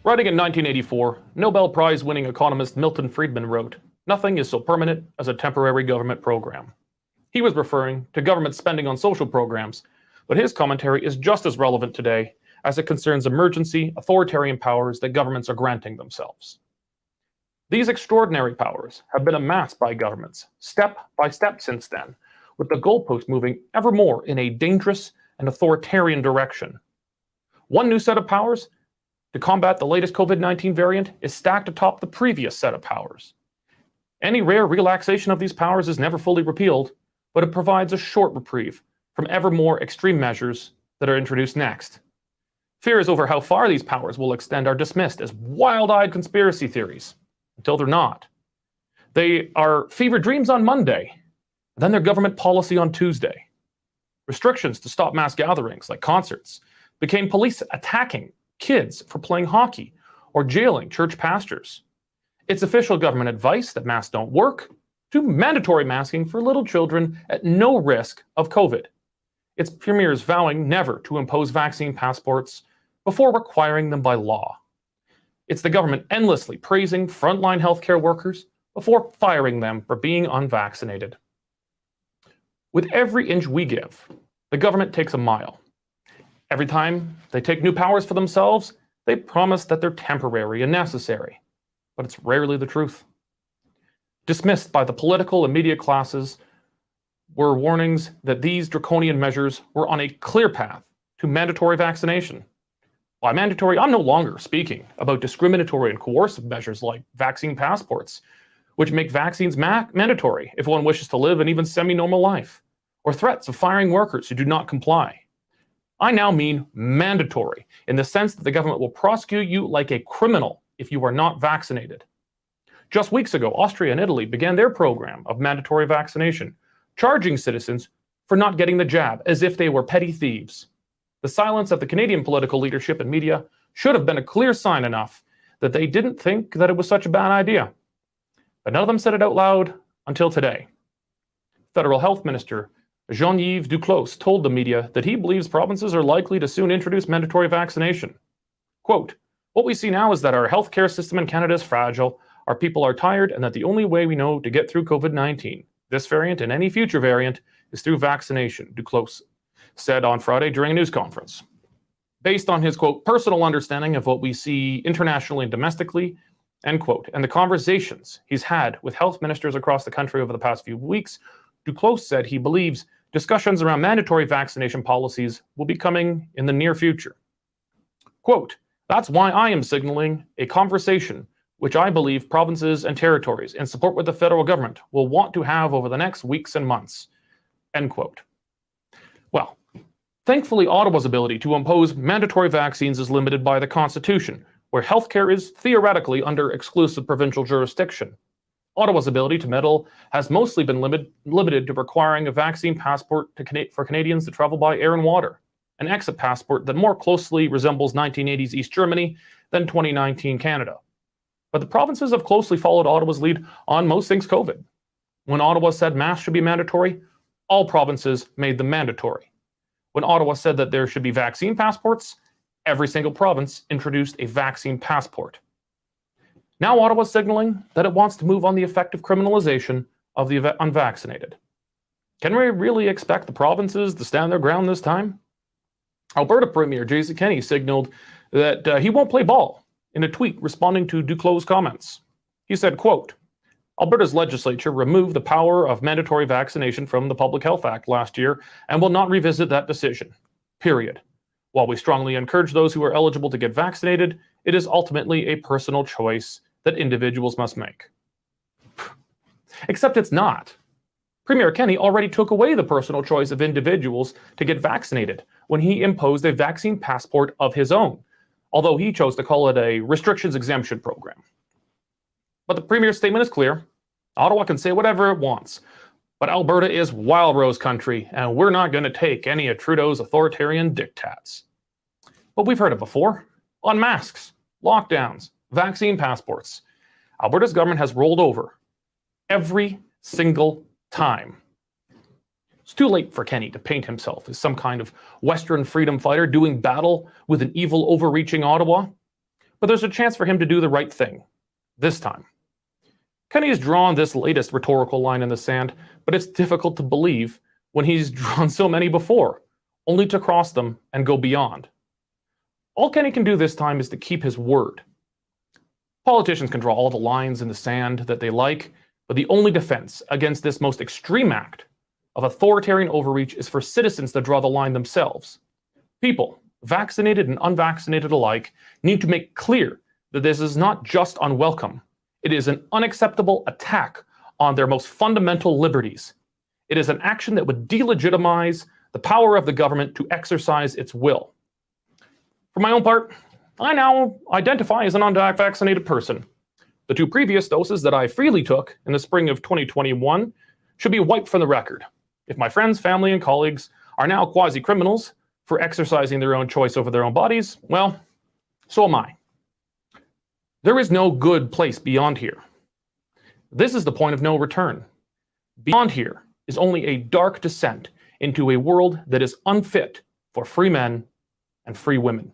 Writing in 1984, Nobel Prize-winning economist Milton Friedman wrote, "Nothing is so permanent as a temporary government program." He was referring to government spending on social programs, but his commentary is just as relevant today as it concerns emergency, authoritarian powers that governments are granting themselves. These extraordinary powers have been amassed by governments, step by step since then, with the goalpost moving ever more in a dangerous and authoritarian direction. One new set of powers to combat the latest COVID-19 variant is stacked atop the previous set of powers. Any rare relaxation of these powers is never fully repealed, but it provides a short reprieve from ever more extreme measures that are introduced next. Fears over how far these powers will extend are dismissed as wild-eyed conspiracy theories, until they're not. They are fever dreams on Monday, then they're government policy on Tuesday. Restrictions to stop mass gatherings, like concerts, became police attacking kids for playing hockey or jailing church pastors. It's official government advice that masks don't work, to mandatory masking for little children at no risk of COVID. It's premiers vowing never to impose vaccine passports before requiring them by law. It's the government endlessly praising frontline healthcare workers before firing them for being unvaccinated. With every inch we give, the government takes a mile. Every time they take new powers for themselves, they promise that they're temporary and necessary, but it's rarely the truth. Dismissed by the political and media classes were warnings that these draconian measures were on a clear path to mandatory vaccination. By mandatory, I'm no longer speaking about discriminatory and coercive measures like vaccine passports, which make vaccines mandatory if one wishes to live an even semi-normal life, or threats of firing workers who do not comply. I now mean mandatory, in the sense that the government will prosecute you like a criminal if you are not vaccinated. Just weeks ago, Austria and Italy began their program of mandatory vaccination, charging citizens for not getting the jab as if they were petty thieves. The silence of the Canadian political leadership and media should have been a clear sign enough that they didn't think that it was such a bad idea. But none of them said it out loud until today. Federal Health Minister Jean-Yves Duclos told the media that he believes provinces are likely to soon introduce mandatory vaccination. Quote, "What we see now is that our healthcare system in Canada is fragile, our people are tired, and that the only way we know to get through COVID-19, this variant and any future variant, is through vaccination," Duclos said on Friday during a news conference. Based on his, quote, "personal understanding of what we see internationally and domestically," end quote, and the conversations he's had with health ministers across the country over the past few weeks, Duclos said he believes discussions around mandatory vaccination policies will be coming in the near future. Quote, "That's why I am signaling a conversation which I believe provinces and territories, in support with the federal government, will want to have over the next weeks and months," end quote. Well, thankfully, Ottawa's ability to impose mandatory vaccines is limited by the Constitution, where healthcare is theoretically under exclusive provincial jurisdiction. Ottawa's ability to meddle has mostly been limited to requiring a vaccine passport for Canadians to travel by air and water, an exit passport that more closely resembles 1980s East Germany than 2019 Canada. But the provinces have closely followed Ottawa's lead on most things COVID. When Ottawa said masks should be mandatory, all provinces made them mandatory. When Ottawa said that there should be vaccine passports, every single province introduced a vaccine passport. Now Ottawa's signaling that it wants to move on the effective criminalization of the unvaccinated. Can we really expect the provinces to stand their ground this time? Alberta Premier Jason Kenney signaled that he won't play ball in a tweet responding to Duclos' comments. He said, quote, "Alberta's legislature removed the power of mandatory vaccination from the Public Health Act last year and will not revisit that decision, period. While we strongly encourage those who are eligible to get vaccinated, it is ultimately a personal choice that individuals must make." Except it's not. Premier Kenney already took away the personal choice of individuals to get vaccinated when he imposed a vaccine passport of his own, although he chose to call it a restrictions exemption program. But the Premier's statement is clear. Ottawa can say whatever it wants, but Alberta is Wild Rose country, and we're not going to take any of Trudeau's authoritarian diktats. But we've heard it before. On masks, lockdowns, vaccine passports. Alberta's government has rolled over every single time. It's too late for Kenney to paint himself as some kind of Western freedom fighter doing battle with an evil, overreaching Ottawa. but there's a chance for him to do the right thing. This time. Kenny has drawn this latest rhetorical line in the sand, but it's difficult to believe when he's drawn so many before, only to cross them and go beyond. All Kenny can do this time is to keep his word. Politicians can draw all the lines in the sand that they like, but the only defense against this most extreme act of authoritarian overreach is for citizens to draw the line themselves. People, vaccinated and unvaccinated alike, need to make clear that this is not just unwelcome. It is an unacceptable attack on their most fundamental liberties. It is an action that would delegitimize the power of the government to exercise its will. For my own part, I now identify as an unvaccinated person. The 2 previous doses that I freely took in the spring of 2021 should be wiped from the record. If my friends, family, and colleagues are now quasi-criminals for exercising their own choice over their own bodies, well, so am I. There is no good place beyond here. This is the point of no return. Beyond here is only a dark descent into a world that is unfit for free men and free women.